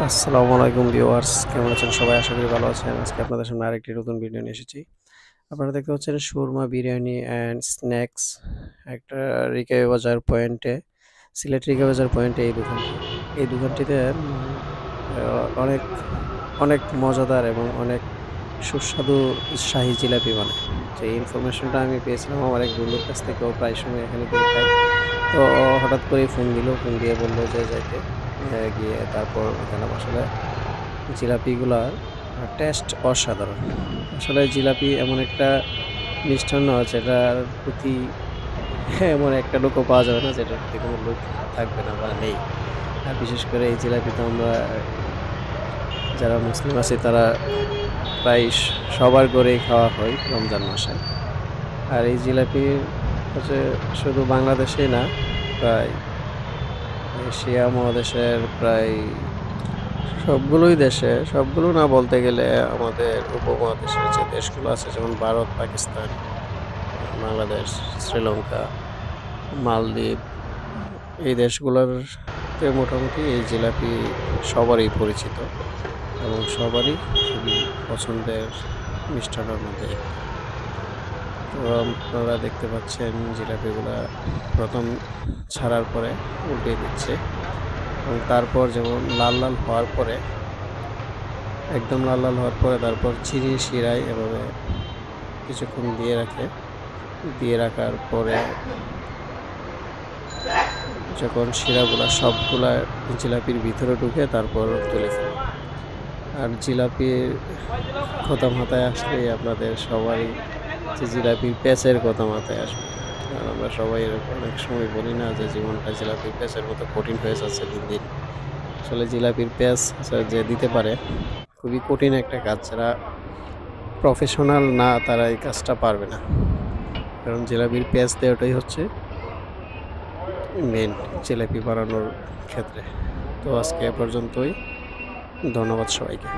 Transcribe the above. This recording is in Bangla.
আসসালামু আলাইকুম ভিউয়ার্স, কেমন আছেন সবাই? আশা করি ভালো আছেন। আজকে আপনাদের সামনে আরেকটি নতুন ভিডিও নিয়ে এসেছি। আপনারা দেখতে পাচ্ছেন সুরমা বিরিয়ানি অ্যান্ড স্ন্যাকস, একটা রিকাবি বাজার পয়েন্টে, সিলেট রিকাবি বাজার পয়েন্টে এই দোকানটি। এই দোকানটিতে অনেক অনেক মজাদার এবং অনেক সুস্বাদু শাহী জিলাপি বানায়। তো এই ইনফরমেশনটা আমি পেয়েছিলাম আমার এক বন্ধুর কাছ থেকে। ও প্রায় সময় এখানে গিয়ে খায়। তো ও হঠাৎ করেই ফোন দিল। ফোন দিয়ে বলল যে যাইতে। গিয়ে তারপর গেলাম আসলে। জিলাপিগুলার টেস্ট অসাধারণ। আসলে জিলাপি এমন একটা মিষ্টান্ন যেটার প্রতি এমন একটা লোকও পাওয়া যাবে না যেটার প্রতি কোনো লোভ থাকবে না বা নেই। আর বিশেষ করে এই জিলাপি তো আমরা যারা মুসলিম আছি তারা প্রায় সবার ঘরেই খাওয়া হয় রমজান মাসে। আর এই জিলাপি হচ্ছে শুধু বাংলাদেশেই না, প্রায় এশিয়া মহাদেশের প্রায় সবগুলোই দেশে, সবগুলো না বলতে গেলে আমাদের উপমহাদেশের যে দেশগুলো আছে যেমন ভারত, পাকিস্তান, বাংলাদেশ, শ্রীলঙ্কা, মালদ্বীপ, এই দেশগুলোতে মোটামুটি এই জিলাপি সবারই পরিচিত এবং সবারই খুবই পছন্দের মিষ্টান্নের মধ্যে একটি। তো আপনারা দেখতে পাচ্ছেন জিলাপিগুলা ১ম ছাড়ার পরে উল্টিয়ে দিচ্ছে এবং তারপর যেমন লাল, লাল হওয়ার পরে একদম লাল, লাল হওয়ার পরে তারপর চিনির শিরায় এভাবে কিছুক্ষণ দিয়ে রাখে। দিয়ে রাখার পরে যখন শিরাগুলা সবগুলা জিলাপির ভিতরে ঢুকে তারপর তুলে ফেলে। আর জিলাপির কথা মাথায় আসলেই আপনাদের সবারই যে জিলাপির প্যাঁচের কথা মাথায় আসবে। কারণ আমরা সবাই এরকম অনেক সময় বলি না যে জীবনটা জিলাপির প্যাঁচের মতো কঠিন হয়ে যাচ্ছে দিন, দিন। আসলে জিলাপির প্যাঁচ যে দিতে পারে খুবই কঠিন একটা কাজ। যারা প্রফেশনাল না তারা এই কাজটা পারবে না। কারণ জিলাপির প্যাঁচ দেওয়াটাই হচ্ছে মেইন জিলাপি বানানোর ক্ষেত্রে। তো আজকে এ পর্যন্তই। ধন্যবাদ সবাইকে।